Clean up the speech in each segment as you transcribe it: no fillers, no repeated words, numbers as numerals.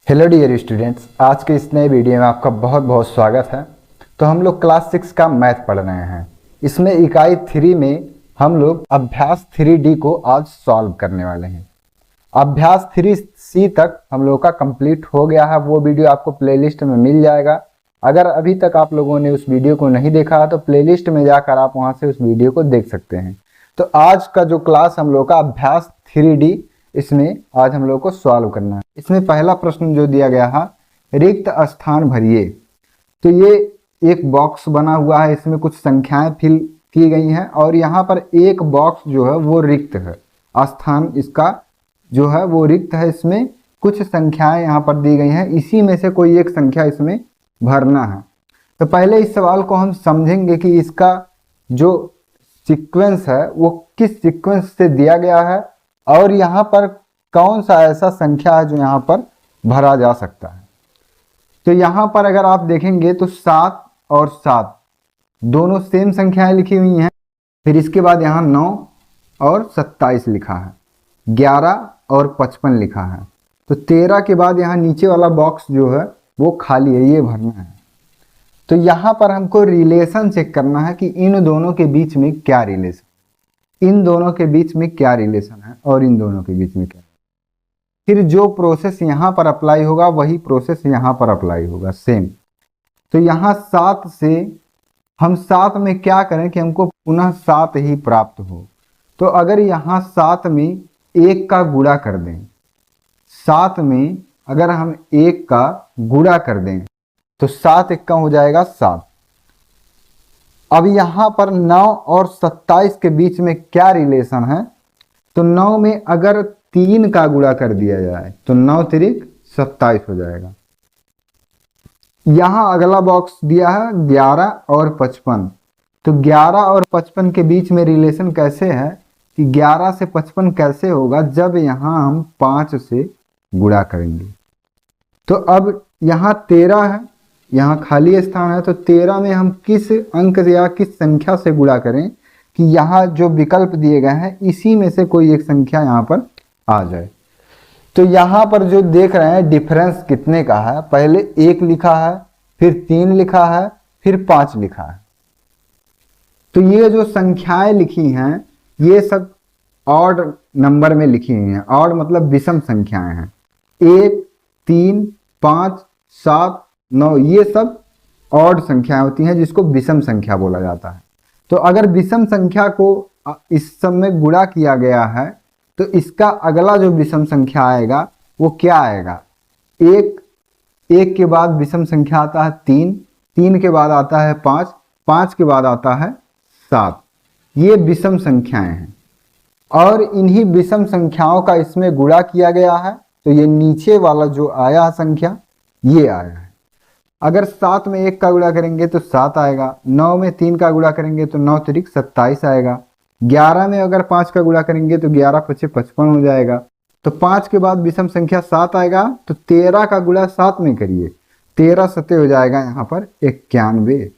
Hello dear students, आज के इस नए वीडियो में आपका बहुत बहुत स्वागत है। तो हम लोग क्लास 6 का मैथ पढ़ रहे हैं। इसमें इकाई 3 में हम लोग अभ्यास 3D को आज सॉल्व करने वाले हैं। अभ्यास 3C तक हम लोग का कंप्लीट हो गया है। वो वीडियो आपको प्लेलिस्ट में मिल जाएगा। अगर अभी तक आप लोगों ने उस वीडियो को नहीं देखा है तो प्लेलिस्ट में जाकर आप वहाँ से उस वीडियो को देख सकते हैं। तो आज का जो क्लास हम लोग का अभ्यास 3D, इसमें आज हम लोग को सॉल्व करना है। इसमें पहला प्रश्न जो दिया गया है, रिक्त स्थान भरिए। तो ये एक बॉक्स बना हुआ है, इसमें कुछ संख्याएं फिल की गई हैं और यहाँ पर एक बॉक्स जो है वो रिक्त है। स्थान इसका जो है वो रिक्त है। इसमें कुछ संख्याएं यहाँ पर दी गई हैं, इसी में से कोई एक संख्या इसमें भरना है। तो पहले इस सवाल को हम समझेंगे कि इसका जो सीक्वेंस है वो किस सीक्वेंस से दिया गया है और यहाँ पर कौन सा ऐसा संख्या है जो यहाँ पर भरा जा सकता है। तो यहाँ पर अगर आप देखेंगे तो 7 और 7 दोनों सेम संख्याएं लिखी हुई हैं। फिर इसके बाद यहाँ 9 और 27 लिखा है, 11 और 55 लिखा है। तो 13 के बाद यहाँ नीचे वाला बॉक्स जो है वो खाली है, ये भरना है। तो यहाँ पर हमको रिलेशन चेक करना है कि इन दोनों के बीच में क्या रिलेशन, इन दोनों के बीच में क्या रिलेशन है और इन दोनों के बीच में क्या। फिर जो प्रोसेस यहाँ पर अप्लाई होगा वही प्रोसेस यहाँ पर अप्लाई होगा, सेम। तो यहाँ 7 से हम 7 में क्या करें कि हमको पुनः 7 ही प्राप्त हो। तो अगर यहाँ 7 में 1 का गुणा कर दें, 7 में अगर हम 1 का गुणा कर दें तो 7 1 हो जाएगा 7। अब यहाँ पर 9 और 27 के बीच में क्या रिलेशन है। तो 9 में अगर 3 का गुणा कर दिया जाए तो 9 त्रिक 27 हो जाएगा। यहाँ अगला बॉक्स दिया है 11 और 55। तो 11 और 55 के बीच में रिलेशन कैसे है कि 11 से 55 कैसे होगा, जब यहाँ हम 5 से गुणा करेंगे। तो अब यहाँ 13 है, यहाँ खाली स्थान है। तो 13 में हम किस अंक या किस संख्या से गुणा करें कि यहाँ जो विकल्प दिए गए हैं इसी में से कोई एक संख्या यहाँ पर आ जाए। तो यहाँ पर जो देख रहे हैं डिफरेंस कितने का है, पहले 1 लिखा है, फिर 3 लिखा है, फिर 5 लिखा है। तो ये जो संख्याएं लिखी हैं ये सब ऑड नंबर में लिखी हुई हैं। ऑड मतलब विषम संख्याएं हैं। 1 3 5 7 9 ये सब ऑड संख्याएं होती हैं जिसको विषम संख्या बोला जाता है। तो अगर विषम संख्या को इस सब में गुणा किया गया है तो इसका अगला जो विषम संख्या आएगा वो क्या आएगा। 1 के बाद विषम संख्या आता है 3 के बाद आता है 5 के बाद आता है 7। ये विषम संख्याएं हैं और इन्हीं विषम संख्याओं का इसमें गुणा किया गया है। तो ये नीचे वाला जो आया है संख्या ये आया है। अगर 7 में 1 का गुणा करेंगे तो 7 आएगा, 9 में 3 का गुणा करेंगे तो 9 त्रिक 27 आएगा, 11 में अगर 5 का गुणा करेंगे तो 11 पचे 55 हो जाएगा। तो 5 के बाद विषम संख्या 7 आएगा। तो 13 का गुणा 7 में करिए, 13 सते हो जाएगा यहाँ पर 91,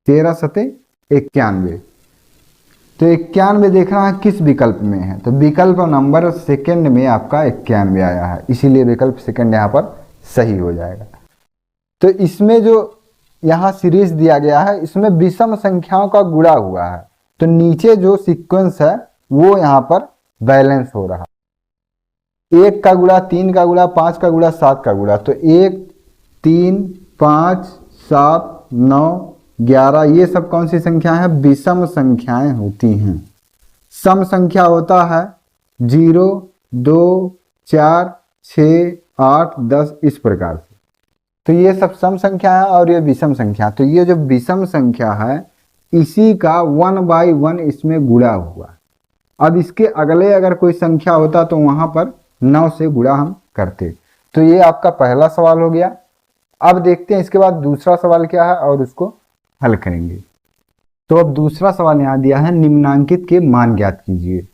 13 सते 91। तो 91 देखना है किस विकल्प में है। तो विकल्प नंबर सेकंड में आपका 91 आया है, इसीलिए विकल्प सेकंड यहाँ पर सही हो जाएगा। तो इसमें जो यहाँ सीरीज दिया गया है इसमें विषम संख्याओं का गुणा हुआ है। तो नीचे जो सीक्वेंस है वो यहाँ पर बैलेंस हो रहा है। 1 का गुणा, 3 का गुणा, 5 का गुणा, 7 का गुणा। तो 1 3 5 7 9 11 ये सब कौन सी संख्या है, विषम संख्याएं होती हैं। सम संख्या होता है 0 2 4 6 8 10 इस प्रकार से। तो ये सब सम संख्या है और ये विषम संख्या। तो ये जो विषम संख्या है इसी का 1/1 इसमें गुणा हुआ। अब इसके अगले अगर कोई संख्या होता तो वहां पर 9 से गुणा हम करते। तो ये आपका पहला सवाल हो गया। अब देखते हैं इसके बाद दूसरा सवाल क्या है और उसको हल करेंगे। तो अब दूसरा सवाल यहाँ दिया है, निम्नांकित के मान ज्ञात कीजिए।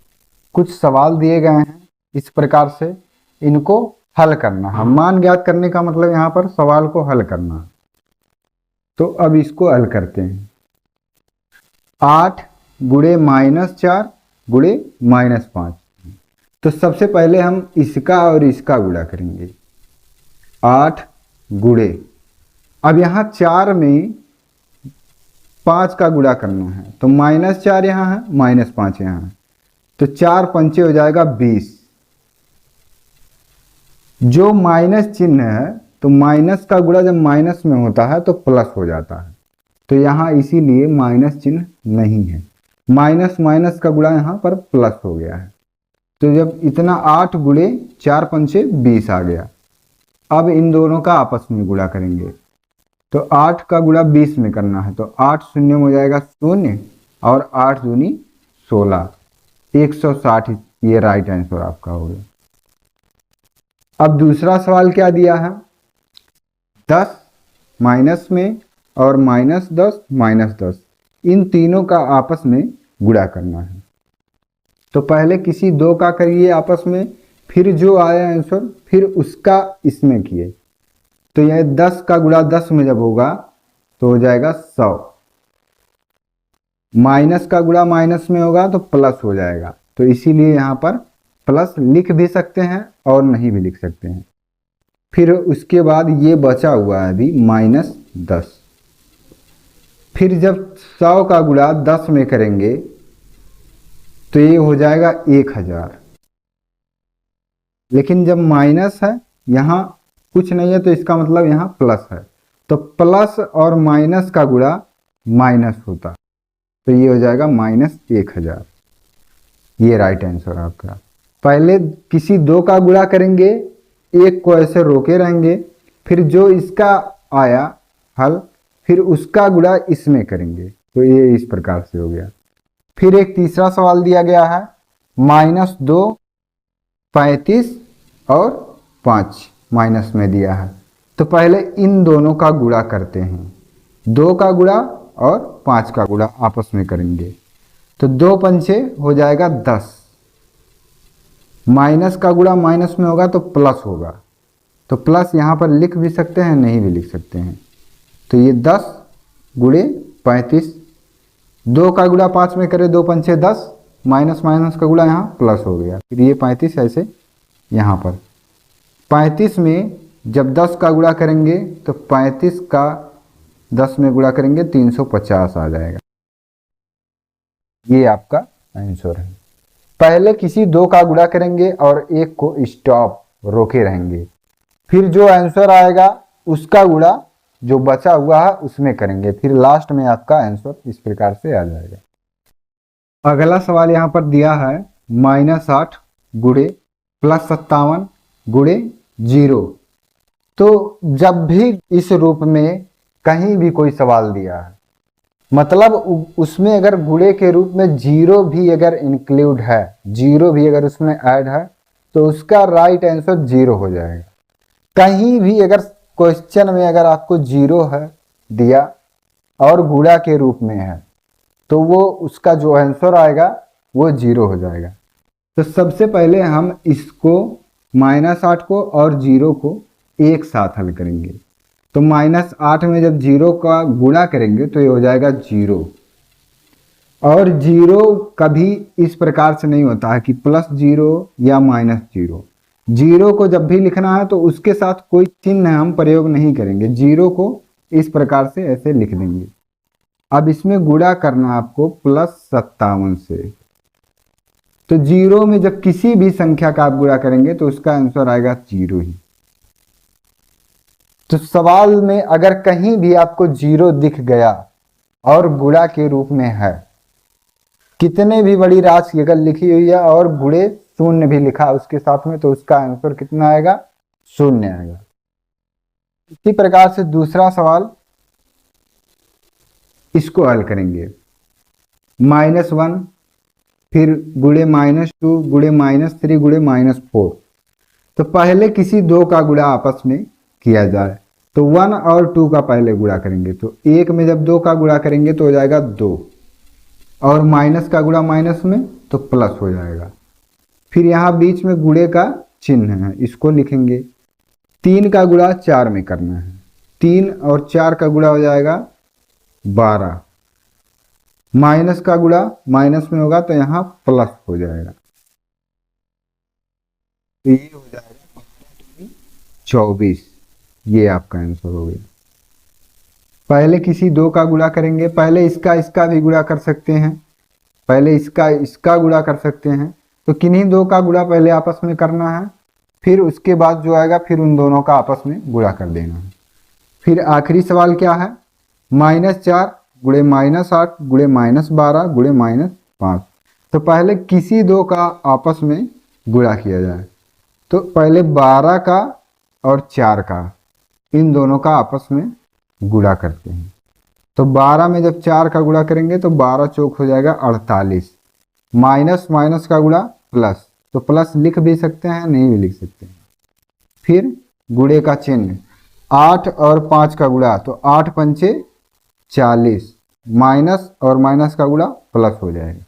कुछ सवाल दिए गए हैं इस प्रकार से, इनको हल करना है। मान ज्ञात करने का मतलब यहाँ पर सवाल को हल करना है। तो अब इसको हल करते हैं। 8 गुणे -4 गुणे -5। तो सबसे पहले हम इसका और इसका गुणा करेंगे। 8 गुणे, अब यहाँ 4 में 5 का गुणा करना है तो -4 यहाँ है, -5 यहाँ है, तो 4 पंचे हो जाएगा 20। जो माइनस चिन्ह है तो माइनस का गुणा जब माइनस में होता है तो प्लस हो जाता है, तो यहाँ इसीलिए माइनस चिन्ह नहीं है, माइनस माइनस का गुणा यहाँ पर प्लस हो गया है। तो जब इतना 8 गुणे 4 पंचे 20 आ गया, अब इन दोनों का आपस में गुणा करेंगे तो 8 का गुणा 20 में करना है तो 8 शून्य में हो जाएगा 0 और 8 दूनी 16, 160, ये राइट आंसर आपका हो गया। अब दूसरा सवाल क्या दिया है, 10 माइनस में और -10 -10 इन तीनों का आपस में गुणा करना है। तो पहले किसी दो का करिए आपस में, फिर जो आया आंसर फिर उसका इसमें किए, तो यह 10 का गुणा 10 में जब होगा तो हो जाएगा 100, माइनस का गुणा माइनस में होगा तो प्लस हो जाएगा, तो इसीलिए यहाँ पर प्लस लिख भी सकते हैं और नहीं भी लिख सकते हैं। फिर उसके बाद ये बचा हुआ है अभी -10, फिर जब 100 का गुणा 10 में करेंगे तो ये हो जाएगा 1000, लेकिन जब माइनस है यहाँ कुछ नहीं है तो इसका मतलब यहाँ प्लस है, तो प्लस और माइनस का गुणा माइनस होता, तो ये हो जाएगा -1000, ये राइट आंसर आपका। पहले किसी दो का गुणा करेंगे, एक को ऐसे रोके रहेंगे, फिर जो इसका आया हल फिर उसका गुणा इसमें करेंगे, तो ये इस प्रकार से हो गया। फिर एक तीसरा सवाल दिया गया है, -2 35 और 5 माइनस में दिया है, तो पहले इन दोनों का गुणा करते हैं, 2 का गुणा और 5 का गुणा आपस में करेंगे, तो 2 पंचे हो जाएगा 10, माइनस का गुणा माइनस में होगा तो प्लस होगा, तो प्लस यहाँ पर लिख भी सकते हैं नहीं भी लिख सकते हैं, तो ये 10 गुणे 35, 2 का गुणा 5 में करें 2 पंचे 10, माइनस माइनस का गुणा यहाँ प्लस हो गया, फिर ये 35 ऐसे यहाँ पर 35 में जब 10 का गुणा करेंगे तो 35 का 10 में गुणा करेंगे 350 आ जाएगा, ये आपका आंसर है। पहले किसी दो का गुणा करेंगे और एक को स्टॉप रोके रहेंगे, फिर जो आंसर आएगा उसका गुणा जो बचा हुआ है उसमें करेंगे, फिर लास्ट में आपका आंसर इस प्रकार से आ जाएगा। अगला सवाल यहाँ पर दिया है -8 गुणे +57 गुणे 0। तो जब भी इस रूप में कहीं भी कोई सवाल दिया है, मतलब उसमें अगर गुणे के रूप में 0 भी अगर इंक्लूड है, 0 भी अगर उसमें ऐड है तो उसका राइट आंसर 0 हो जाएगा। कहीं भी अगर क्वेश्चन में अगर आपको 0 है दिया और गुणा के रूप में है तो वो उसका जो आंसर आएगा वो 0 हो जाएगा। तो सबसे पहले हम इसको -8 को और 0 को एक साथ हल करेंगे, तो -8 में जब 0 का गुणा करेंगे तो ये हो जाएगा 0, और 0 कभी इस प्रकार से नहीं होता है कि +0 या -0, 0 को जब भी लिखना है तो उसके साथ कोई चिन्ह हम प्रयोग नहीं करेंगे, 0 को इस प्रकार से ऐसे लिख देंगे। अब इसमें गुणा करना आपको +57 से, तो 0 में जब किसी भी संख्या का आप गुणा करेंगे तो उसका आंसर आएगा 0 ही। तो सवाल में अगर कहीं भी आपको 0 दिख गया और गुणा के रूप में है, कितने भी बड़ी राशि अगर लिखी हुई है और गुणे 0 भी लिखा उसके साथ में, तो उसका आंसर कितना आएगा? 0 आएगा। इसी प्रकार से दूसरा सवाल इसको हल करेंगे, -1 फिर गुणे -2 गुणे -3 गुणे -4। तो पहले किसी दो का गुणा आपस में किया जाए, तो 1 और 2 का पहले गुणा करेंगे, तो 1 में जब 2 का गुणा करेंगे तो हो जाएगा 2, और माइनस का गुणा माइनस में तो प्लस हो जाएगा। फिर यहाँ बीच में गुणे का चिन्ह है, इसको लिखेंगे। 3 का गुणा 4 में करना है, 3 और 4 का गुणा हो जाएगा 12, माइनस का गुणा माइनस में होगा तो यहाँ प्लस हो जाएगा, तो ये हो जाएगा 24। ये आपका आंसर हो गया। पहले किसी दो का गुणा करेंगे, पहले इसका भी गुणा कर सकते हैं, पहले इसका गुणा कर सकते हैं। तो किन्हीं दो का गुणा पहले आपस में करना है, फिर उसके बाद जो आएगा फिर उन दोनों का आपस में गुणा कर देना है। फिर आखिरी सवाल क्या है, -4 गुणे -8 गुणे -12 गुणे -5। तो पहले किसी दो का आपस में गुणा किया जाए। तो पहले 12 का और 4 का, इन दोनों का आपस में गुणा करते हैं। तो 12 में जब 4 का गुणा करेंगे तो 12 चौक हो जाएगा 48, माइनस माइनस का गुणा प्लस, तो प्लस लिख भी सकते हैं, नहीं भी लिख सकते हैं। फिर गुणे का चिन्ह, 8 और 5 का गुणा, तो 8 पंचे 40, माइनस और माइनस का गुणा प्लस हो जाएगा।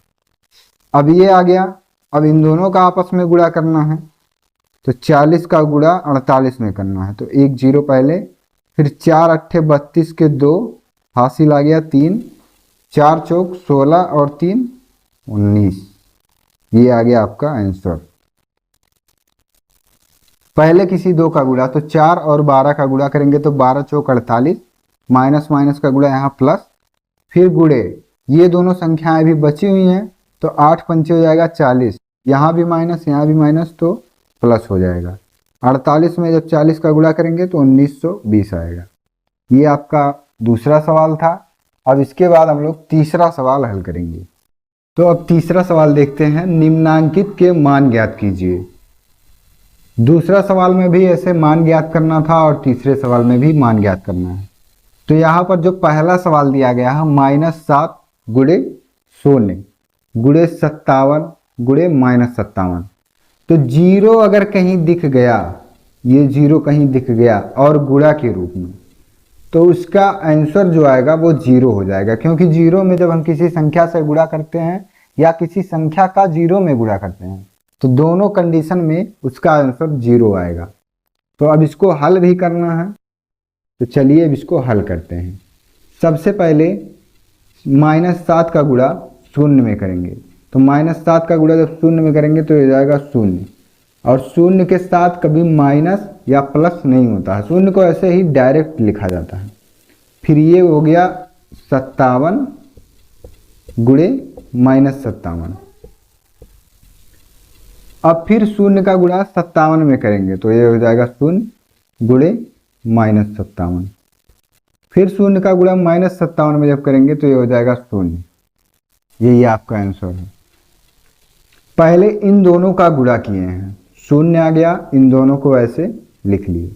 अब ये आ गया, अब इन दोनों का आपस में गुणा करना है। तो 40 का गुणा 48 में करना है, तो 1 0 पहले, फिर 4 अट्ठे 32 के 2, हासिल आ गया 3, 4 चौक 16 और 3 19। ये आ गया आपका आंसर। पहले किसी दो का गुणा, तो 4 और 12 का गुणा करेंगे तो 12 चौक 48, माइनस माइनस का गुणा यहाँ प्लस, फिर गुणे, ये दोनों संख्याएं भी बची हुई हैं, तो 8 पंचे हो जाएगा 40, यहाँ भी माइनस यहाँ भी माइनस, तो प्लस हो जाएगा। 48 में जब 40 का गुणा करेंगे तो 1920 आएगा। ये आपका दूसरा सवाल था। अब इसके बाद हम लोग तीसरा सवाल हल करेंगे। तो अब तीसरा सवाल देखते हैं, निम्नांकित के मान ज्ञात कीजिए। दूसरा सवाल में भी ऐसे मान ज्ञात करना था और तीसरे सवाल में भी मान ज्ञात करना है। तो यहाँ पर जो पहला सवाल दिया गया है, -7 गुणे 0 गुणे 57 गुणे -57, तो 0 अगर कहीं दिख गया, ये 0 कहीं दिख गया और गुणा के रूप में, तो उसका आंसर जो आएगा वो 0 हो जाएगा। क्योंकि 0 में जब हम किसी संख्या से गुणा करते हैं या किसी संख्या का 0 में गुणा करते हैं, तो दोनों कंडीशन में उसका आंसर 0 आएगा। तो अब इसको हल भी करना है, तो चलिए अब इसको हल करते हैं। सबसे पहले -7 का गुणा 0 में करेंगे, तो -7 का गुणा जब 0 में करेंगे तो हो जाएगा 0, और 0 के साथ कभी माइनस या प्लस नहीं होता है, 0 को ऐसे ही डायरेक्ट लिखा जाता है। फिर ये हो गया 57 गुणे -57। अब फिर 0 का गुणा 57 में करेंगे तो ये हो जाएगा 0 गुणे -57। फिर 0 का गुणा -57 में जब करेंगे तो ये हो जाएगा 0। यही आपका आंसर है। पहले इन दोनों का गुणा किए हैं, 0 आ गया, इन दोनों को ऐसे लिख लिए।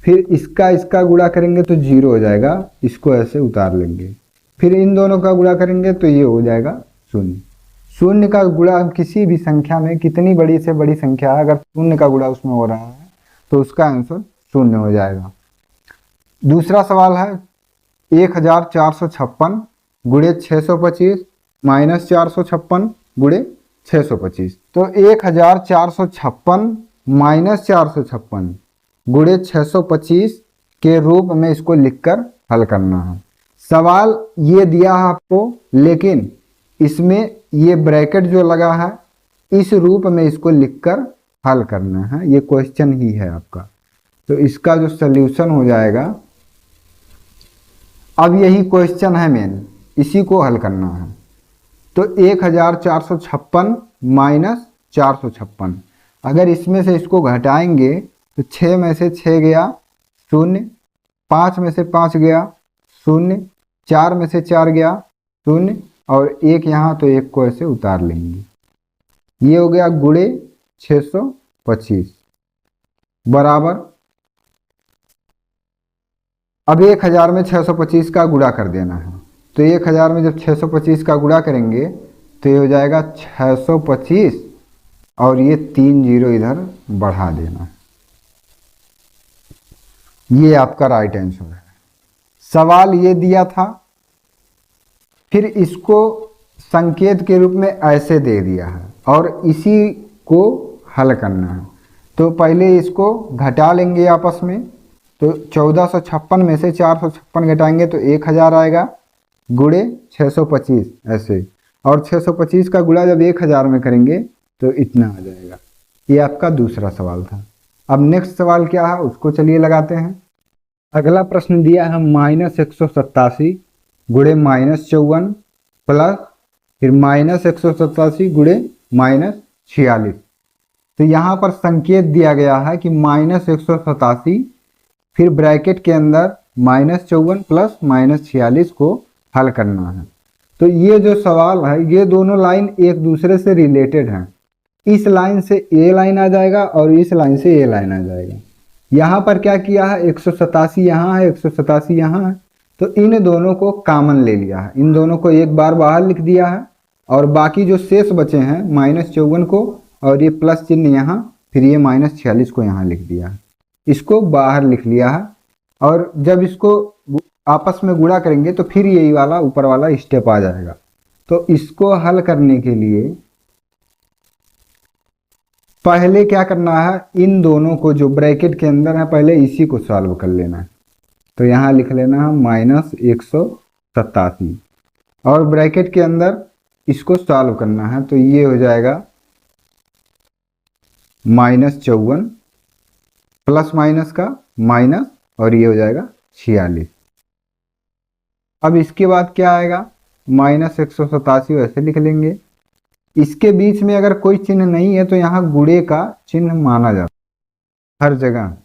फिर इसका गुणा करेंगे तो 0 हो जाएगा, इसको ऐसे उतार लेंगे। फिर इन दोनों का गुणा करेंगे तो ये हो जाएगा 0। 0 का गुणा किसी भी संख्या में, कितनी बड़ी से बड़ी संख्या है, अगर 0 का गुणा उसमें हो रहा है तो उसका आंसर 0 हो जाएगा। दूसरा सवाल है 1456 गुणे 625 -456 गुणे 625। तो 1456 -456 गुणे 625 के रूप में इसको लिखकर हल करना है। सवाल ये दिया है आपको, लेकिन इसमें ये ब्रैकेट जो लगा है, इस रूप में इसको लिखकर हल करना है। ये क्वेश्चन ही है आपका, तो इसका जो सल्यूशन हो जाएगा, अब यही क्वेश्चन है मेन, इसी को हल करना है। तो 1456 -456, अगर इसमें से इसको घटाएंगे तो 6 में से 6 गया 0, 5 में से 5 गया 0, 4 में से 4 गया 0, और 1 यहाँ, तो 1 को ऐसे उतार लेंगे। ये हो गया गुणे 625 बराबर, अब 1000 में 625 का गुणा कर देना है। तो 1000 में जब 625 का गुणा करेंगे तो ये हो जाएगा 625, और ये 3 0 इधर बढ़ा देना है। ये आपका राइट आंसर है। सवाल ये दिया था, फिर इसको संकेत के रूप में ऐसे दे दिया है और इसी को हल करना है। तो पहले इसको घटा लेंगे आपस में, तो 1456 में से 456 घटाएंगे तो 1000 आएगा, गुणे 625 ऐसे, और 625 का गुणा जब 1000 में करेंगे तो इतना आ जाएगा। ये आपका दूसरा सवाल था। अब नेक्स्ट सवाल क्या है उसको चलिए लगाते हैं। अगला प्रश्न दिया है -187 गुणे -54 प्लस फिर -187 गुणे -46। तो यहाँ पर संकेत दिया गया है कि -187 फिर ब्रैकेट के अंदर -54 प्लस -46 को हल करना है। तो ये जो सवाल है ये दोनों लाइन एक दूसरे से रिलेटेड हैं। इस लाइन से ए लाइन आ जाएगा और इस लाइन से ए लाइन आ जाएगा। यहाँ पर क्या किया है, 187 यहाँ है, 187 यहाँ है, तो इन दोनों को कॉमन ले लिया है, इन दोनों को एक बार बाहर लिख दिया है और बाकी जो शेष बचे हैं -54 को और ये प्लस चिन्ह यहाँ, फिर ये -46 को यहाँ लिख दिया है, इसको बाहर लिख लिया है। और जब इसको आपस में गुणा करेंगे तो फिर यही वाला ऊपर वाला स्टेप आ जाएगा। तो इसको हल करने के लिए पहले क्या करना है, इन दोनों को जो ब्रैकेट के अंदर है पहले इसी को सॉल्व कर लेना है। तो यहाँ लिख लेना है -187 और ब्रैकेट के अंदर इसको सॉल्व करना है। तो ये हो जाएगा -54 प्लस माइनस का माइनस और ये हो जाएगा 46। अब इसके बाद क्या आएगा, -187 वैसे लिख लेंगे। इसके बीच में अगर कोई चिन्ह नहीं है तो यहाँ गुणे का चिन्ह माना जाता है हर जगह।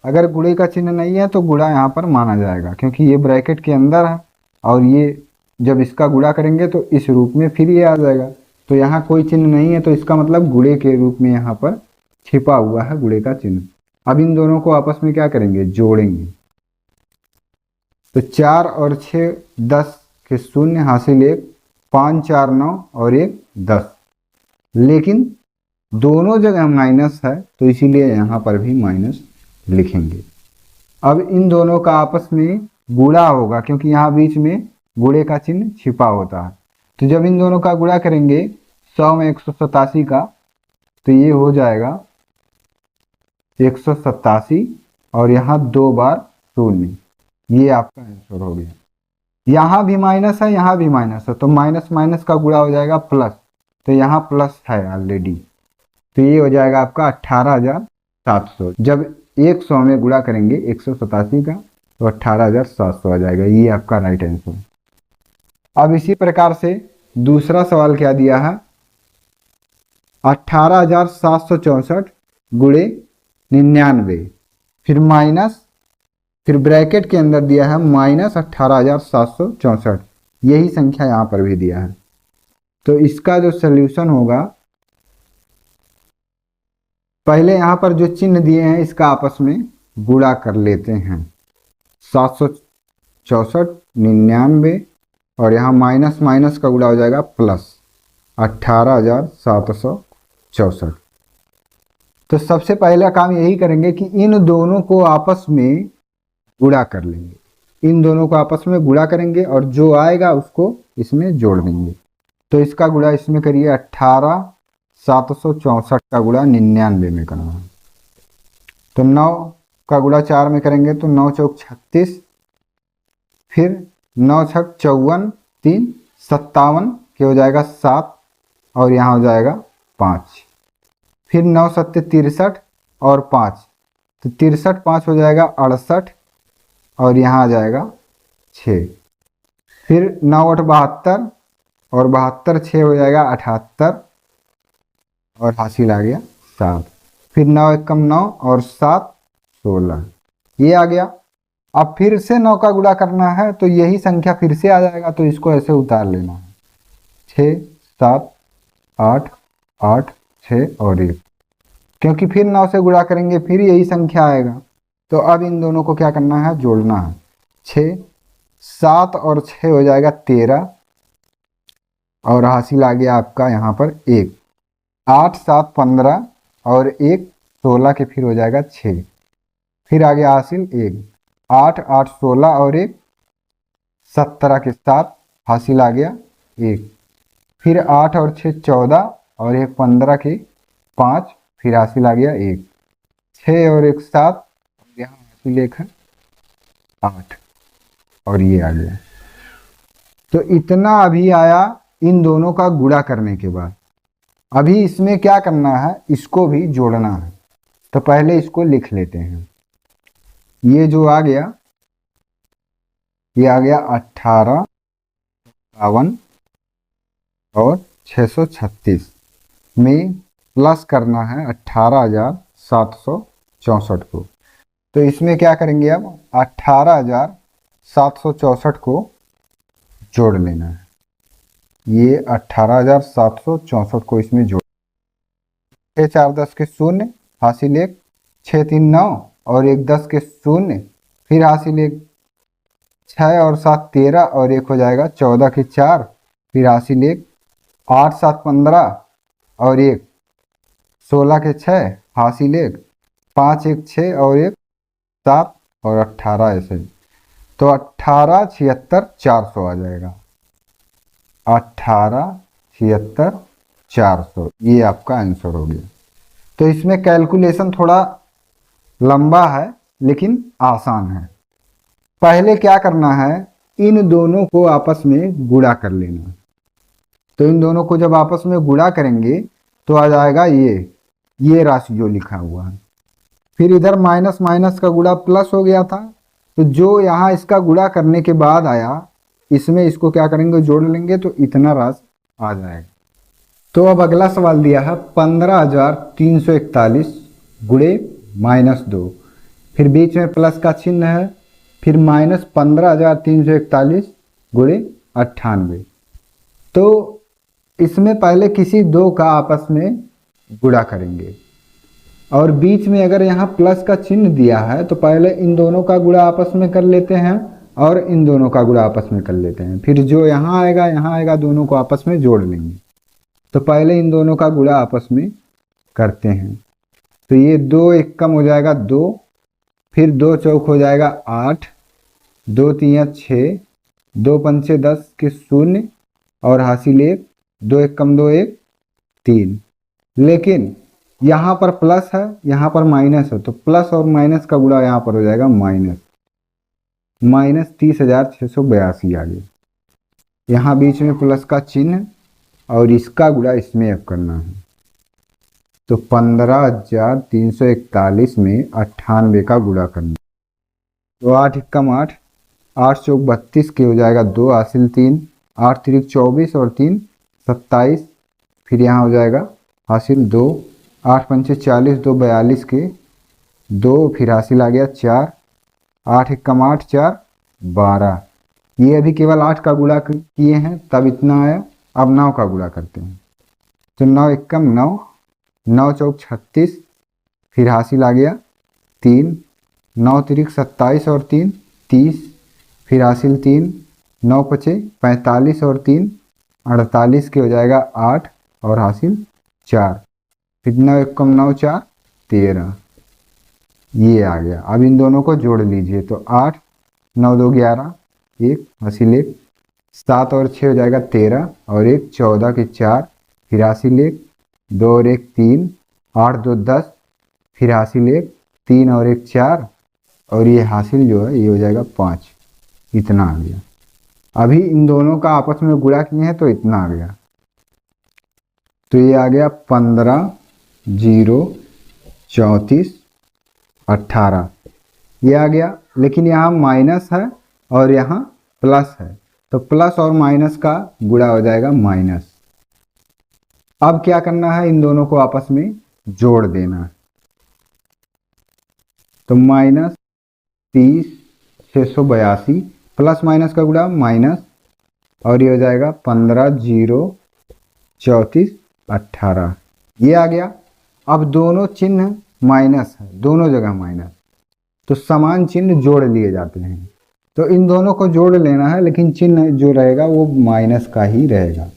अगर गुणे का चिन्ह नहीं है तो गुणा यहाँ पर माना जाएगा, क्योंकि ये ब्रैकेट के अंदर है और ये जब इसका गुणा करेंगे तो इस रूप में फिर ये आ जाएगा। तो यहाँ कोई चिन्ह नहीं है तो इसका मतलब गुणे के रूप में यहाँ पर छिपा हुआ है गुणे का चिन्ह। अब इन दोनों को आपस में क्या करेंगे, जोड़ेंगे। तो 4 और 6 10 के शून्य हासिल 1, 5 4 9 और 1 10, लेकिन दोनों जगह माइनस है तो इसीलिए यहाँ पर भी माइनस लिखेंगे। अब इन दोनों का आपस में गुणा होगा, क्योंकि यहाँ बीच में गुणे का चिन्ह छिपा होता है। तो जब इन दोनों का गुणा करेंगे 100 में 187 का, तो ये हो जाएगा 187 और यहाँ 2 बार शून्य, ये आपका आंसर हो गया। यहाँ भी माइनस है, यहाँ भी माइनस है, तो माइनस माइनस का गुणा हो जाएगा प्लस, तो यहाँ प्लस है ऑलरेडी, तो ये हो जाएगा आपका 18,700। जब 100 में गुणा करेंगे 187 का तो 18,700 आ जाएगा, ये आपका राइट आंसर। अब इसी प्रकार से दूसरा सवाल क्या दिया है, 18,764 गुणे 99 फिर माइनस, फिर ब्रैकेट के अंदर दिया है -18,764, यही संख्या यहाँ पर भी दिया है। तो इसका जो सल्यूशन होगा, पहले यहाँ पर जो चिन्ह दिए हैं इसका आपस में गुणा कर लेते हैं। 764 99 और यहाँ माइनस माइनस का गुणा हो जाएगा प्लस 18,764। तो सबसे पहला काम यही करेंगे कि इन दोनों को आपस में गुणा कर लेंगे। इन दोनों को आपस में गुणा करेंगे और जो आएगा उसको इसमें जोड़ देंगे। तो इसका गुणा इसमें करिए, 18,764 का गुणा 99 में करना है। तो 9 का गुणा 4 में करेंगे तो 9 चौक 36, फिर 9 छक 54, 3 57 के हो जाएगा 7 और यहाँ हो जाएगा 5, फिर 9 सत्ते 63 और 5, तो 63 5 हो जाएगा 68 और यहाँ आ जाएगा 6, फिर 9 8 72 और 72 6 हो जाएगा 78 और हासिल आ गया 7, फिर 9 1 कम 9 और 7 16, ये आ गया। अब फिर से 9 का गुणा करना है तो यही संख्या फिर से आ जाएगा, तो इसको ऐसे उतार लेना है, 6 7 8 8 6 और 1, क्योंकि फिर 9 से गुणा करेंगे फिर यही संख्या आएगा। तो अब इन दोनों को क्या करना है, जोड़ना है। 6 7 और 6 हो जाएगा 13 और हासिल आ गया आपका यहाँ पर 1, 8 7 15 और 1 16 के फिर हो जाएगा 6, फिर आ गया हासिल 1, 8 8 16 और 1 17 के साथ हासिल आ गया 1, फिर 8 और 6 14 और 1 15 के 5, फिर हासिल आ गया 1, 6 और 1 7, यहाँ हासिल 1 है 8 और ये आ गया। तो इतना अभी आया इन दोनों का गुणा करने के बाद। अभी इसमें क्या करना है, इसको भी जोड़ना है। तो पहले इसको लिख लेते हैं। ये जो आ गया ये आ गया 18, 52 और 636 में प्लस करना है 18,764 को। तो इसमें क्या करेंगे, अब 18,764 को जोड़ लेना है। ये 18,764 को इसमें जोड़, 6 4 10 के 0, हासिल 1, 6 3 9 और 1 10 के 0, फिर हासिल 1, 6 और 7 13 और 1 हो जाएगा 14 के 4, फिर हासिल 1, 8 7 15 और 1 16 के 6, हासिल 1, 5 1 6 और 1 7 और 18 ऐसे। तो 18 76 400 आ जाएगा। 18 76 400 ये आपका आंसर हो गया। तो इसमें कैलकुलेशन थोड़ा लंबा है लेकिन आसान है। पहले क्या करना है, इन दोनों को आपस में गुणा कर लेना। तो इन दोनों को जब आपस में गुणा करेंगे तो आ जाएगा ये राशि जो लिखा हुआ है। फिर इधर माइनस माइनस का गुणा प्लस हो गया था, तो जो यहाँ इसका गुणा करने के बाद आया इसमें इसको क्या करेंगे, जोड़ लेंगे तो इतना राशि आ जाएगा। तो अब अगला सवाल दिया है 15,341 गुणे -2, फिर बीच में प्लस का चिन्ह है, फिर -15,341 गुणे 98। तो इसमें पहले किसी दो का आपस में गुणा करेंगे और बीच में अगर यहाँ प्लस का चिन्ह दिया है तो पहले इन दोनों का गुणा आपस में कर लेते हैं और इन दोनों का गुणा आपस में कर लेते हैं, फिर जो यहाँ आएगा दोनों को आपस में जोड़ लेंगे। तो पहले इन दोनों का गुणा आपस में करते हैं। तो ये 2 1 कम हो जाएगा 2, फिर 2 चौक हो जाएगा 8, 2 3 6, 2 पंचे 10 के 0 और हासिल 1, 2 1 कम 2 1 3। लेकिन यहाँ पर प्लस है यहाँ पर माइनस है, तो प्लस और माइनस का गुणा यहाँ पर हो जाएगा -30,682 आ गया। यहाँ बीच में प्लस का चिन्ह और इसका गुणा इसमें अब करना है। तो 15,341 में 98 का गुणा करना। तो 8 1 8, 8 चौक 32 के हो जाएगा 2, हासिल 3, 8 3 24 और 3 27, फिर यहाँ हो जाएगा हासिल 2, 8 पंचे 40, 2 42 के 2, फिर हासिल आ गया 4, 8 1 8 4 12। ये अभी केवल 8 का गुणा किए हैं तब इतना आया। अब 9 का गुणा करते हैं। तो 9 1 9, 9 चौक 36, फिर हासिल आ गया 3, 9 3 27 और 3 30, फिर हासिल 3, 9 पचे 45 और 3 48 के हो जाएगा 8 और हासिल 4, फिर 9 1 9 4 13। ये आ गया। अब इन दोनों को जोड़ लीजिए तो 8 9 2 11 1 हासिल 1, 7 और 6 हो जाएगा 13 और 1 14 के 4, फिर हासिल 1, 2 और 1 3, 8 2 10, फिर हासिल 1, 3 और 1 4 और ये हासिल जो है ये हो जाएगा 5। इतना आ गया। अभी इन दोनों का आपस में गुणा किए हैं तो इतना आ गया। तो ये आ गया 15 0 34 18 ये आ गया। लेकिन यहाँ माइनस है और यहाँ प्लस है, तो प्लस और माइनस का गुणा हो जाएगा माइनस। अब क्या करना है, इन दोनों को आपस में जोड़ देना है। तो -30,682 प्लस माइनस का गुणा माइनस और ये हो जाएगा 15 0 34 18 ये आ गया। अब दोनों चिन्ह माइनस है, दोनों जगह माइनस, तो समान चिन्ह जोड़ लिए जाते हैं। तो इन दोनों को जोड़ लेना है लेकिन चिन्ह जो रहेगा वो माइनस का ही रहेगा।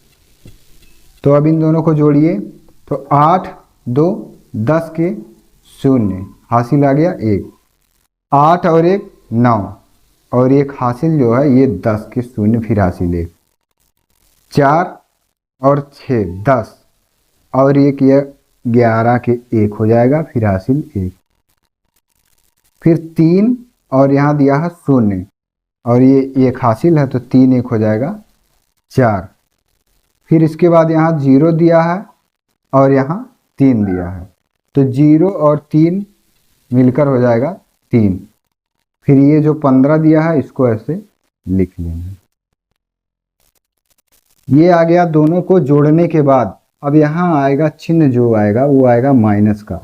तो अब इन दोनों को जोड़िए तो 8 2 10 के 0 हासिल आ गया 1, 8 और 1 9 और एक हासिल जो है ये 10 के 0 फिर हासिल 1, 4 और 6 10 और एक ये 11 के 1 हो जाएगा फिर हासिल 1, फिर 3 और यहाँ दिया है 0 और ये एक हासिल है तो 3 1 हो जाएगा 4, फिर इसके बाद यहाँ 0 दिया है और यहाँ 3 दिया है तो 0 और 3 मिलकर हो जाएगा 3, फिर ये जो 15 दिया है इसको ऐसे लिख लेना। ये आ गया दोनों को जोड़ने के बाद। अब यहाँ आएगा चिन्ह, जो आएगा वो आएगा माइनस का,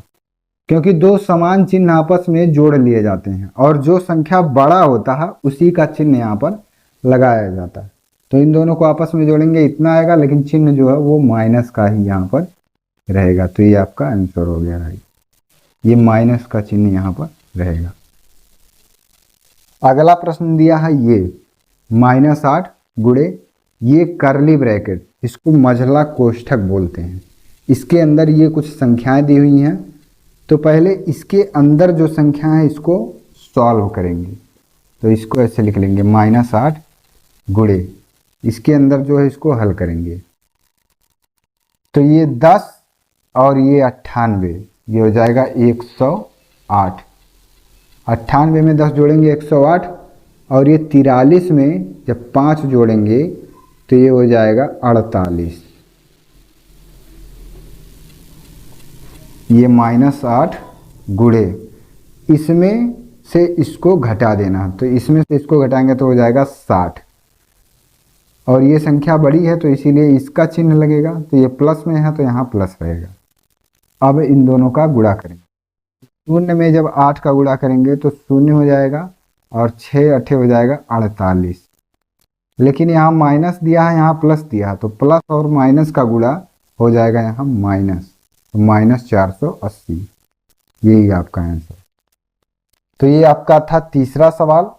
क्योंकि दो समान चिन्ह आपस में जोड़ लिए जाते हैं और जो संख्या बड़ा होता है उसी का चिन्ह यहाँ पर लगाया जाता है। तो इन दोनों को आपस में जोड़ेंगे, इतना आएगा, लेकिन चिन्ह जो है वो माइनस का ही यहाँ पर रहेगा। तो ये आपका आंसर हो गया है, ये माइनस का चिन्ह यहाँ पर रहेगा। अगला प्रश्न दिया है ये -8 गुणे ये करली ब्रैकेट, इसको मझला कोष्ठक बोलते हैं। इसके अंदर ये कुछ संख्याएं दी हुई हैं, तो पहले इसके अंदर जो संख्या है इसको सॉल्व करेंगे। तो इसको ऐसे लिख लेंगे -8 गुणे, इसके अंदर जो है इसको हल करेंगे। तो ये 10 और ये 98, ये हो जाएगा 108। 98 में 10 जोड़ेंगे 108, और ये 43 में जब 5 जोड़ेंगे तो ये हो जाएगा 48। ये -8 गुणे, इसमें से इसको घटा देना, तो इसमें से इसको घटाएंगे तो हो जाएगा 60। और ये संख्या बड़ी है तो इसीलिए इसका चिन्ह लगेगा, तो ये प्लस में है तो यहाँ प्लस रहेगा। अब इन दोनों का गुणा करेंगे। शून्य में जब 8 का गुणा करेंगे तो 0 हो जाएगा, और 6 8 हो जाएगा 48। लेकिन यहाँ माइनस दिया है, यहाँ प्लस दिया है, तो प्लस और माइनस का गुणा हो जाएगा यहाँ माइनस, तो -480। यही आपका आंसर। तो ये आपका था तीसरा सवाल।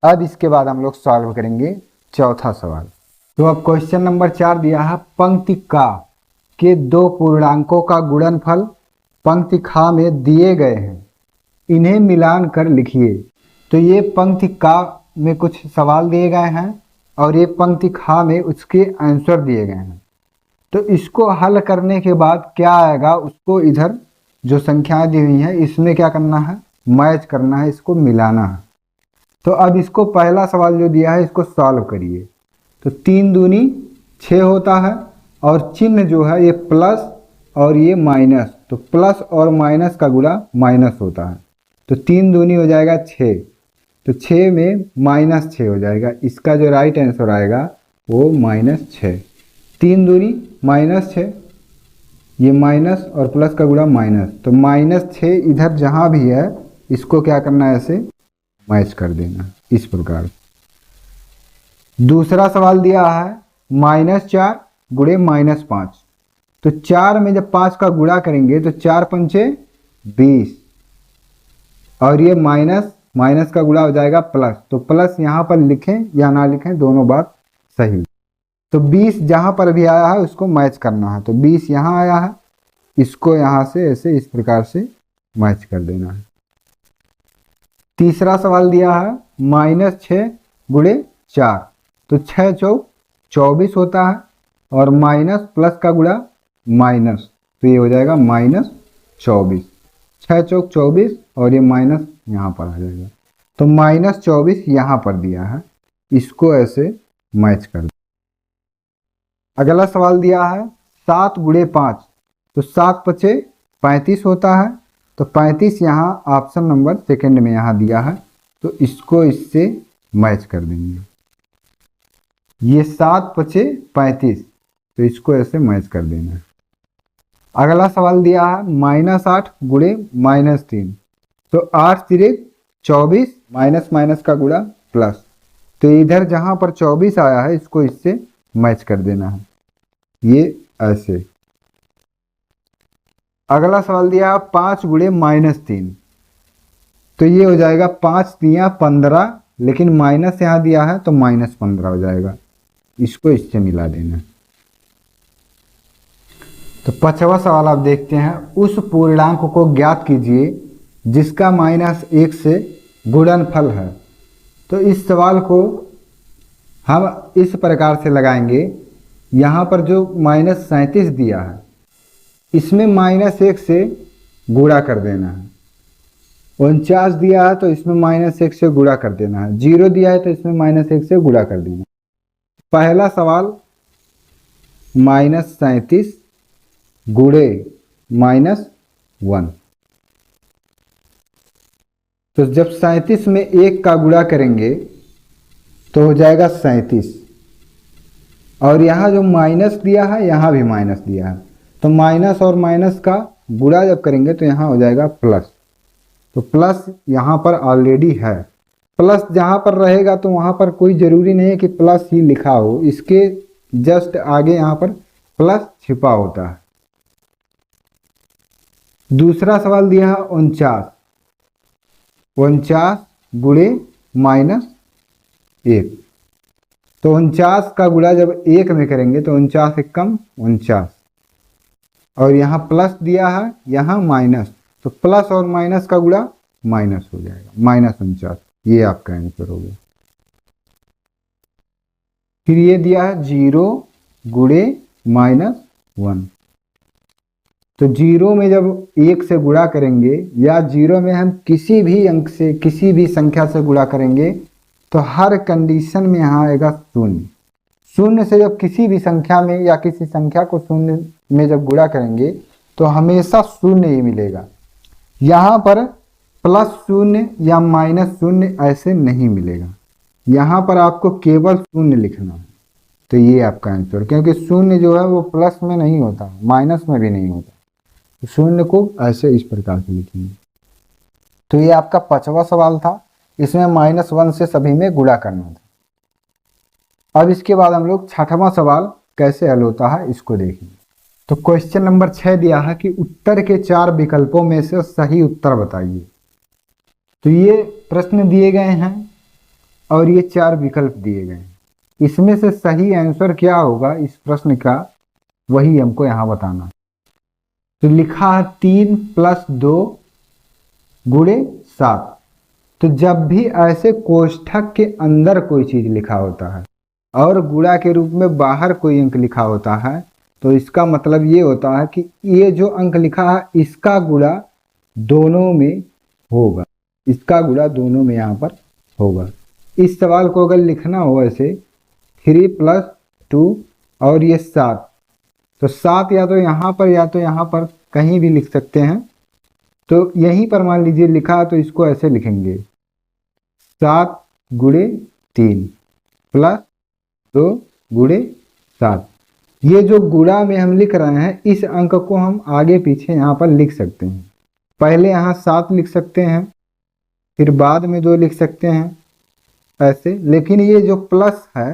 अब इसके बाद हम लोग सॉल्व करेंगे चौथा सवाल। तो अब क्वेश्चन नंबर 4 दिया है, पंक्ति का के दो पूर्णांकों का गुणनफल पंक्ति खा में दिए गए हैं, इन्हें मिलान कर लिखिए। तो ये पंक्ति का में कुछ सवाल दिए गए हैं और ये पंक्ति खा में उसके आंसर दिए गए हैं। तो इसको हल करने के बाद क्या आएगा, उसको इधर जो संख्याएं दी हुई हैं इसमें क्या करना है, मैच करना है, इसको मिलाना है। तो अब इसको पहला सवाल जो दिया है इसको सॉल्व करिए। तो 3 दूनी 6 होता है, और चिन्ह जो है ये प्लस और ये माइनस, तो प्लस और माइनस का गुणा माइनस होता है। तो 3 दूनी हो जाएगा 6, तो 6 में -6 हो जाएगा। इसका जो राइट आंसर आएगा वो -6। 3 दूनी -6, ये माइनस और प्लस का गुणा माइनस, तो -6 इधर जहाँ भी है इसको क्या करना है, ऐसे मैच कर देना इस प्रकार। दूसरा सवाल दिया है -4 गुणे -5। तो 4 में जब 5 का गुणा करेंगे तो 4 पंचे 20, और ये माइनस का गुणा हो जाएगा प्लस, तो प्लस यहाँ पर लिखें या ना लिखें दोनों बात सही। तो 20 जहाँ पर भी आया है उसको मैच करना है, तो 20 यहाँ आया है, इसको यहाँ से ऐसे इस प्रकार से मैच कर देना है। तीसरा सवाल दिया है -6 गुणे 4। तो 6 चौक 24 होता है, और माइनस प्लस का गुणा माइनस, तो ये हो जाएगा -24। 6 चौक 24 और ये माइनस यहाँ पर आ जाएगा, तो -24 यहाँ पर दिया है, इसको ऐसे मैच कर दो। अगला सवाल दिया है 7 गुणे 5। तो 7 पचे 35 होता है, तो 35 यहाँ ऑप्शन नंबर सेकंड में यहाँ दिया है, तो इसको इससे मैच कर देंगे। ये 7 पचे 35, तो इसको ऐसे मैच कर देना है। अगला सवाल दिया है -8 गुणे -3। तो 8 तिरिक 24, माइनस का गुणा प्लस, तो इधर जहाँ पर 24 आया है इसको इससे मैच कर देना है, ये ऐसे। अगला सवाल दिया 5 गुणे -3। तो ये हो जाएगा 5 दिया 15, लेकिन माइनस यहाँ दिया है तो -15 हो जाएगा, इसको इससे मिला देना। तो 5वां सवाल आप देखते हैं, उस पूर्णांक को ज्ञात कीजिए जिसका -1 से गुणनफल है। तो इस सवाल को हम इस प्रकार से लगाएंगे, यहाँ पर जो -37 दिया है इसमें -1 से गुणा कर देना है। 49 दिया है तो इसमें -1 से गुणा कर देना है। 0 दिया है तो इसमें -1 से गुणा कर देना। पहला सवाल -37 गुणे -1। तो जब 37 में 1 का गुणा करेंगे तो हो जाएगा 37। और यहाँ जो माइनस दिया है यहाँ भी माइनस दिया है, तो माइनस और माइनस का गुणा जब करेंगे तो यहाँ हो जाएगा प्लस। तो प्लस यहाँ पर ऑलरेडी है, प्लस जहाँ पर रहेगा तो वहाँ पर कोई ज़रूरी नहीं है कि प्लस ही लिखा हो, इसके जस्ट आगे यहाँ पर प्लस छिपा होता है। दूसरा सवाल दिया है 49, 49 गुणे -1। तो 49 का गुणा जब 1 में करेंगे तो 49 एकम 49, और यहाँ प्लस दिया है यहाँ माइनस, तो प्लस और माइनस का गुणा माइनस हो जाएगा, -49। ये आपका आंसर हो गया। फिर ये दिया है 0 गुणे -1। तो 0 में जब 1 से गुणा करेंगे या 0 में हम किसी भी अंक से किसी भी संख्या से गुणा करेंगे तो हर कंडीशन में यहाँ आएगा 0। शून्य से जब किसी भी संख्या में या किसी संख्या को शून्य में जब गुणा करेंगे तो हमेशा 0 ही मिलेगा। यहाँ पर +0 या -0 ऐसे नहीं मिलेगा, यहाँ पर आपको केवल 0 लिखना है। तो ये आपका आंसर, क्योंकि 0 जो है वो प्लस में नहीं होता, माइनस में भी नहीं होता, तो 0 को ऐसे इस प्रकार से लिखेंगे। तो ये आपका 5वां सवाल था, इसमें -1 से सभी में गुणा करना था। अब इसके बाद हम लोग 6वां सवाल कैसे हल होता है इसको देखेंगे। तो क्वेश्चन नंबर 6 दिया है कि उत्तर के 4 विकल्पों में से सही उत्तर बताइए। तो ये प्रश्न दिए गए हैं और ये 4 विकल्प दिए गए हैं, इसमें से सही आंसर क्या होगा इस प्रश्न का वही हमको यहाँ बताना है। तो लिखा है 3 + 2 गुणे 7। तो जब भी ऐसे कोष्ठक के अंदर कोई चीज लिखा होता है और गुणा के रूप में बाहर कोई अंक लिखा होता है तो इसका मतलब ये होता है कि ये जो अंक लिखा है इसका गुणा दोनों में होगा, इसका गुणा दोनों में यहाँ पर होगा। इस सवाल को अगर लिखना हो ऐसे 3 + 2 और ये 7, तो 7 या तो यहाँ पर या तो यहाँ पर कहीं भी लिख सकते हैं। तो यहीं पर मान लीजिए लिखा तो इसको ऐसे लिखेंगे 7 गुणे 3 + 2 गुणे 7। ये जो गुणा में हम लिख रहे हैं इस अंक को हम आगे पीछे यहाँ पर लिख सकते हैं। पहले यहाँ 7 लिख सकते हैं, फिर बाद में 2 लिख सकते हैं ऐसे, लेकिन ये जो प्लस है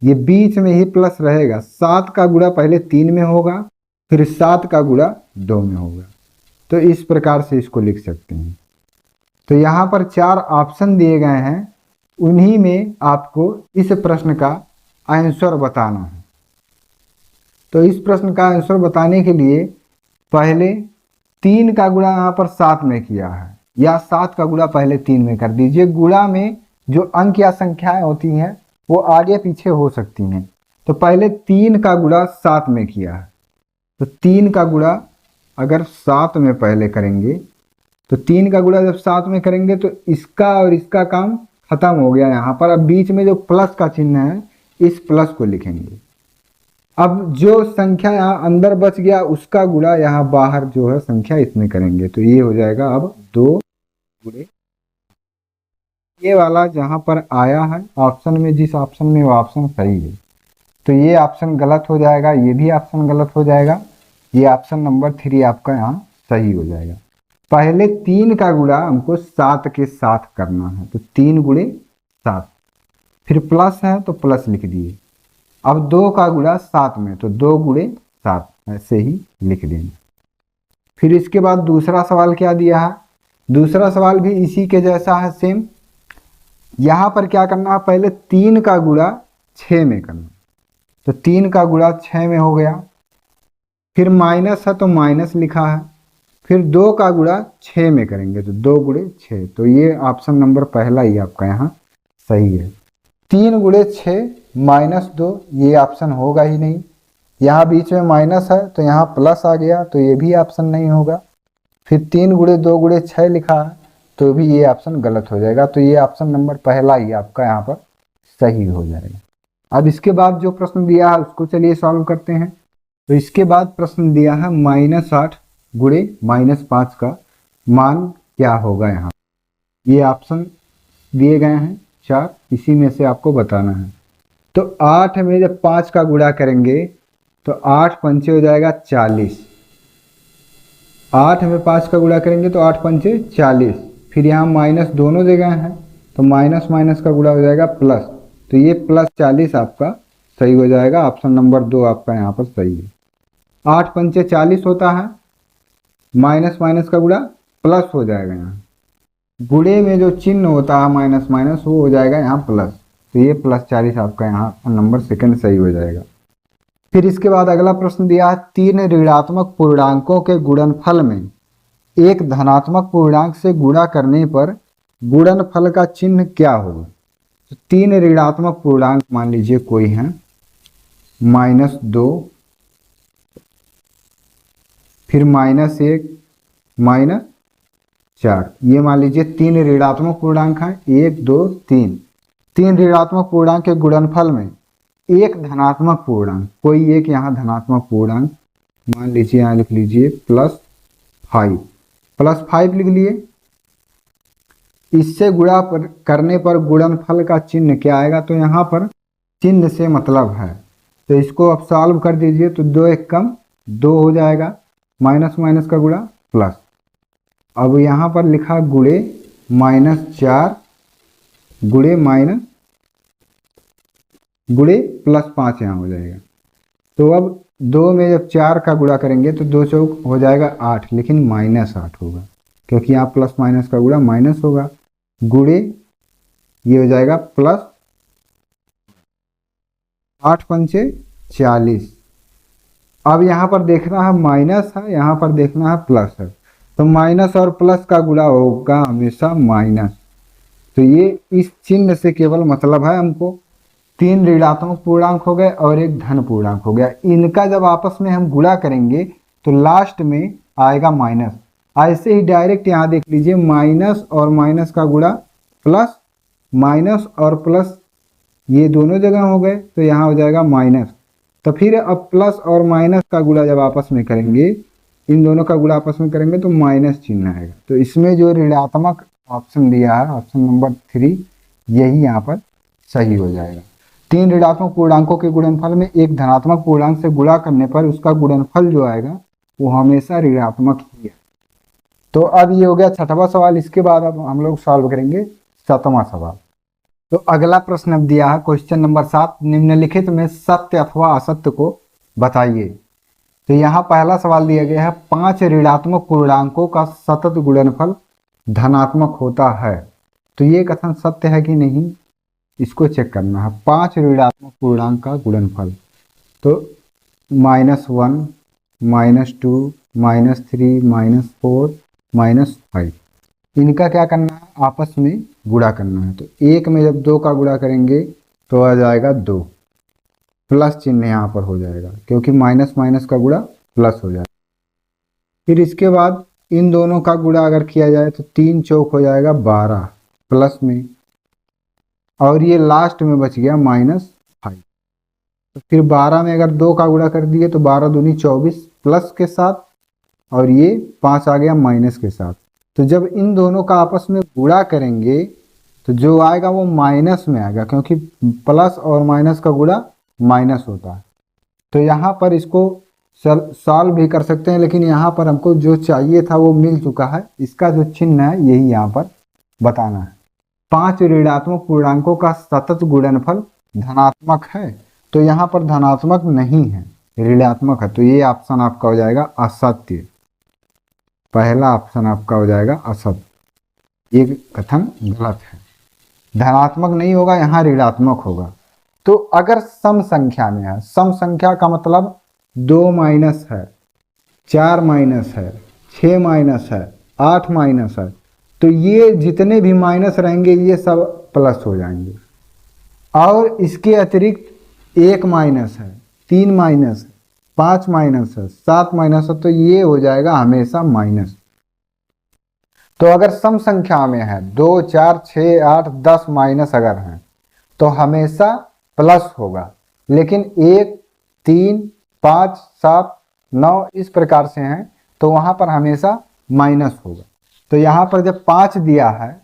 ये बीच में ही प्लस रहेगा। 7 का गुणा पहले 3 में होगा, फिर 7 का गुणा 2 में होगा। तो इस प्रकार से इसको लिख सकते हैं। तो यहाँ पर 4 ऑप्शन दिए गए हैं, उन्हीं में आपको इस प्रश्न का आंसर बताना है। तो इस प्रश्न का आंसर बताने के लिए पहले 3 का गुणा यहाँ पर 7 में किया है, या 7 का गुणा पहले 3 में कर दीजिए। गुणा में जो अंक या संख्याएं होती हैं वो आगे पीछे हो सकती हैं। तो पहले 3 का गुणा 7 में किया है, तो 3 का गुणा अगर 7 में पहले करेंगे तो 3 का गुणा जब 7 में करेंगे तो इसका और इसका काम खत्म हो गया यहाँ पर। अब बीच में जो प्लस का चिन्ह है इस प्लस को लिखेंगे। अब जो संख्या यहाँ अंदर बच गया उसका गुणा यहाँ बाहर जो है संख्या इसमें करेंगे, तो ये हो जाएगा अब 2 गुणे। ये वाला जहाँ पर आया है ऑप्शन में, जिस ऑप्शन में वो ऑप्शन सही है, तो ये ऑप्शन गलत हो जाएगा, ये भी ऑप्शन गलत हो जाएगा, ये ऑप्शन नंबर 3 आपका यहाँ सही हो जाएगा। पहले 3 का गुणा हमको 7 के साथ करना है, तो 3 गुणे 7, फिर प्लस है तो प्लस लिख दिए। अब 2 का गुणा 7 में, तो 2 गुणे 7 ऐसे ही लिख देंगे। फिर इसके बाद दूसरा सवाल क्या दिया है, दूसरा सवाल भी इसी के जैसा है सेम। यहाँ पर क्या करना है, पहले 3 का गुणा 6 में करना, तो 3 का गुणा 6 में हो गया, फिर माइनस है तो माइनस लिखा है, फिर 2 का गुणा 6 में करेंगे तो 2 गुणे 6, तो ये ऑप्शन नंबर पहला ही आपका यहाँ सही है। 3 गुणे 6 -2 ये ऑप्शन होगा ही नहीं, यहाँ बीच में माइनस है तो यहाँ प्लस आ गया, तो ये भी ऑप्शन नहीं होगा। फिर 3 गुणे 2 गुणे 6 लिखा है तो भी ये ऑप्शन गलत हो जाएगा, तो ये ऑप्शन नंबर पहला ही आपका यहाँ पर सही हो जाएगा। अब इसके बाद जो प्रश्न दिया है उसको चलिए सॉल्व करते हैं। तो इसके बाद प्रश्न दिया है -8 गुणे -5 का मान क्या होगा। यहाँ ये ऑप्शन दिए गए हैं 4, इसी में से आपको बताना है। तो 8 में जब 5 का गुणा करेंगे तो 8 पंचे हो जाएगा 40। 8 में 5 का गुणा करेंगे तो 8 पंचे 40। फिर यहाँ माइनस दोनों जगह हैं तो माइनस माइनस का गुणा हो जाएगा प्लस, तो ये प्लस 40 आपका सही हो जाएगा। ऑप्शन नंबर 2 आपका यहाँ पर सही है। 8 पंचे 40 होता है, माइनस माइनस का गुणा प्लस हो जाएगा। यहाँ गुणे में जो चिन्ह होता है माइनस माइनस वो हो जाएगा यहाँ प्लस, तो ये प्लस 40 आपका यहाँ नंबर सेकंड सही हो जाएगा। फिर इसके बाद अगला प्रश्न दिया है, 3 ऋणात्मक पूर्णांकों के गुणनफल में एक धनात्मक पूर्णांक से गुणा करने पर गुणनफल का चिन्ह क्या होगा। तो 3 ऋणात्मक पूर्णांक मान लीजिए कोई है, -2, फिर -1, -4, ये मान लीजिए 3 ऋणात्मक पूर्णांक हैं, 1 2 3। 3 ऋणात्मक पूर्णांक के गुणनफल में एक धनात्मक पूर्णांक, कोई एक यहाँ धनात्मक पूर्णांक मान लीजिए, यहाँ लिख लीजिए +5 लिख लिए। इससे गुणा करने पर गुणनफल का चिन्ह क्या आएगा। तो यहाँ पर चिन्ह से मतलब है, तो इसको आप सॉल्व कर दीजिए तो 2 1 कम 2 हो जाएगा, माइनस माइनस का गुणा प्लस। अब यहाँ पर लिखा गुणे -4 गुणे +5 यहाँ हो जाएगा। तो अब 2 में जब 4 का गुणा करेंगे तो 2 चौक हो जाएगा 8, लेकिन -8 होगा क्योंकि यहाँ प्लस माइनस का गुणा माइनस होगा। गुणे ये हो जाएगा प्लस 8 पंचे 40। अब यहाँ पर देखना है माइनस है, यहाँ पर देखना है प्लस है, तो माइनस और प्लस का गुणा होगा हमेशा माइनस। तो ये इस चिन्ह से केवल मतलब है हमको। 3 ऋणात्मक पूर्णांक हो गए और एक धन पूर्णांक हो गया, इनका जब आपस में हम गुणा करेंगे तो लास्ट में आएगा माइनस। ऐसे ही डायरेक्ट यहाँ देख लीजिए, माइनस और माइनस का गुणा प्लस, माइनस और प्लस ये दोनों जगह हो गए तो यहाँ हो जाएगा माइनस। तो फिर अब प्लस और माइनस का गुणा जब आपस में करेंगे, इन दोनों का गुणा आपस में करेंगे तो माइनस चिन्ह आएगा। तो इसमें जो ऋणात्मक ऑप्शन दिया है, ऑप्शन नंबर 3, यही यहाँ पर सही हो जाएगा। 3 ऋणात्मक पूर्णांकों के गुणनफल में एक धनात्मक पूर्णांक से गुणा करने पर उसका गुणनफल जो आएगा वो हमेशा ऋणात्मक ही है। तो अब ये हो गया 6वां सवाल। इसके बाद अब हम लोग सॉल्व करेंगे 7वां सवाल। तो अगला प्रश्न अब दिया है क्वेश्चन नंबर 7, निम्नलिखित में सत्य अथवा असत्य को बताइए। तो यहाँ पहला सवाल दिया गया है, 5 ऋणात्मक पूर्णांकों का सतत गुणनफल धनात्मक होता है। तो ये कथन सत्य है कि नहीं, इसको चेक करना है। 5 ऋणात्मक पूर्णांक का गुणनफल, तो -1, -2, -3, -4, -5, इनका क्या करना है, आपस में गुणा करना है। तो 1 में जब 2 का गुणा करेंगे तो आ जाएगा 2, प्लस चिन्ह यहाँ पर हो जाएगा क्योंकि माइनस माइनस का गुणा प्लस हो जाएगा। फिर इसके बाद इन दोनों का गुणा अगर किया जाए तो 3 चौक हो जाएगा 12 प्लस में, और ये लास्ट में बच गया -5। तो फिर 12 में अगर 2 का गुणा कर दिए तो 12 दूनी 24 प्लस के साथ, और ये 5 आ गया माइनस के साथ। तो जब इन दोनों का आपस में गुणा करेंगे तो जो आएगा वो माइनस में आएगा क्योंकि प्लस और माइनस का गुणा माइनस होता है। तो यहाँ पर इसको सॉल्व भी कर सकते हैं, लेकिन यहाँ पर हमको जो चाहिए था वो मिल चुका है। इसका जो चिन्ह है यही यहाँ पर बताना है। 5 ऋणात्मक पूर्णांकों का सतत गुणनफल धनात्मक है, तो यहाँ पर धनात्मक नहीं है, ऋणात्मक है। तो ये ऑप्शन आपका हो जाएगा असत्य, पहला ऑप्शन आपका हो जाएगा असत्य, ये कथन गलत है। धनात्मक नहीं होगा, यहाँ ऋणात्मक होगा। तो अगर सम संख्या में है, सम संख्या का मतलब 2 माइनस है, 4 माइनस है, 6 माइनस है, 8 माइनस है, तो ये जितने भी माइनस रहेंगे ये सब प्लस हो जाएंगे। और इसके अतिरिक्त 1 माइनस है, 3 माइनस है, 5 माइनस है, 7 माइनस है, तो ये हो जाएगा हमेशा माइनस। तो अगर सम संख्या में है 2, 4, 6, 8, 10 माइनस अगर हैं तो हमेशा प्लस होगा, लेकिन 1, 3, 5, 7, 9 इस प्रकार से हैं तो वहाँ पर हमेशा माइनस होगा। तो यहाँ पर जब 5 दिया है,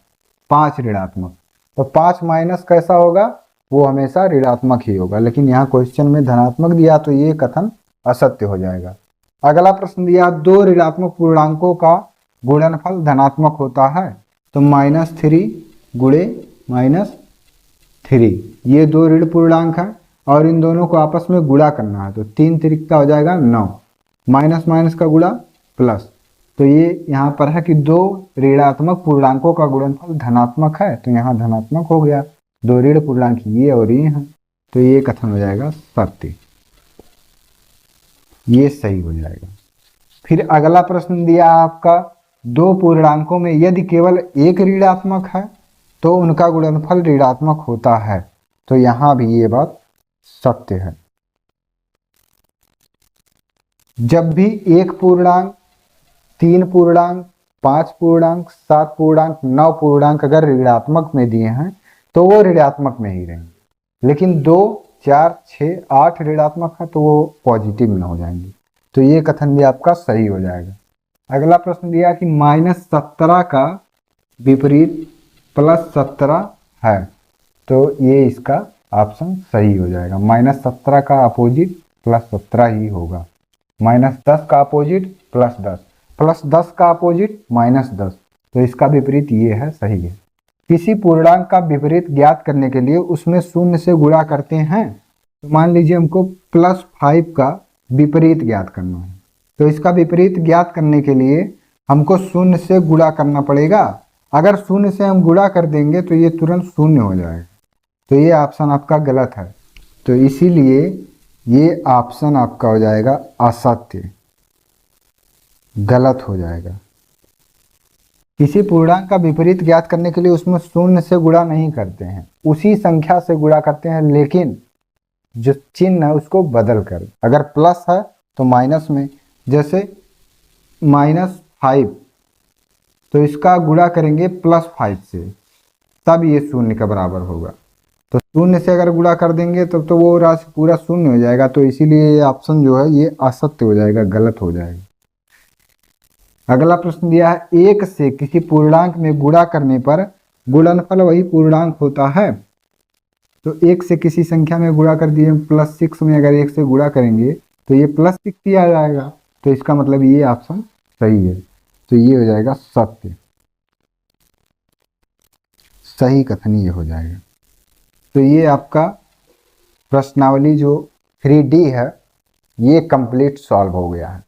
5 ऋणात्मक, तो 5 माइनस कैसा होगा, वो हमेशा ऋणात्मक ही होगा। लेकिन यहाँ क्वेश्चन में धनात्मक दिया तो ये कथन असत्य हो जाएगा। अगला प्रश्न दिया, दो ऋणात्मक पूर्णांकों का गुणनफल धनात्मक होता है। तो -3 गुणे -3, ये दो ऋण पूर्णांक है और इन दोनों को आपस में गुणा करना है। तो 3 त्रिका हो जाएगा 9, माइनस माइनस का गुणा प्लस। तो ये यहाँ पर है कि दो ऋणात्मक पूर्णांकों का गुणनफल धनात्मक है, तो यहाँ धनात्मक हो गया। दो ऋण पूर्णांक ये और ये हैं, तो ये कथन हो जाएगा सत्य, ये सही हो जाएगा। फिर अगला प्रश्न दिया आपका, दो पूर्णांकों में यदि केवल एक ऋणात्मक है तो उनका गुणनफल ऋणात्मक होता है। तो यहाँ भी ये बात सत्य है। जब भी एक पूर्णांक, 3 पूर्णांक, 5 पूर्णांक, 7 पूर्णांक, 9 पूर्णांक अगर ऋणात्मक में दिए हैं तो वो ऋणात्मक में ही रहेंगे। लेकिन 2, 4, 6, 8 ऋणात्मक है तो वो पॉजिटिव में हो जाएंगे। तो ये कथन भी आपका सही हो जाएगा। अगला प्रश्न दिया कि -17 का विपरीत +17 है, तो ये इसका ऑप्शन सही हो जाएगा। -17 का अपोजिट +17 ही होगा। -10 का अपोजिट +10, +10 का अपोजिट -10, तो इसका विपरीत ये है, सही है। किसी पूर्णांक का विपरीत ज्ञात करने के लिए उसमें शून्य से गुणा करते हैं। तो मान लीजिए हमको +5 का विपरीत ज्ञात करना है, तो इसका विपरीत ज्ञात करने के लिए हमको शून्य से गुणा करना पड़ेगा। अगर शून्य से हम गुणा कर देंगे तो ये तुरंत शून्य हो जाएगा, तो ये ऑप्शन आपका गलत है। तो इसीलिए ये ऑप्शन आपका हो जाएगा असत्य, गलत हो जाएगा। किसी पूर्णांक का विपरीत ज्ञात करने के लिए उसमें शून्य से गुणा नहीं करते हैं, उसी संख्या से गुणा करते हैं, लेकिन जो चिन्ह है उसको बदल कर। अगर प्लस है तो माइनस में, जैसे -5, तो इसका गुणा करेंगे +5 से, तब ये शून्य के बराबर होगा। तो शून्य से अगर गुणा कर देंगे तब तो वो राशि पूरा शून्य हो जाएगा। तो इसीलिए ये ऑप्शन जो है ये असत्य हो जाएगा, गलत हो जाएगा। अगला प्रश्न दिया है, 1 से किसी पूर्णांक में गुणा करने पर गुणनफल वही पूर्णांक होता है। तो 1 से किसी संख्या में गुणा कर दिए, +6 में अगर 1 से गुणा करेंगे तो ये +6 ही आ जाएगा। तो इसका मतलब ये ऑप्शन सही है, तो ये हो जाएगा सत्य, सही कथन ये हो जाएगा। तो ये आपका प्रश्नावली जो 3D है ये कंप्लीट सॉल्व हो गया है।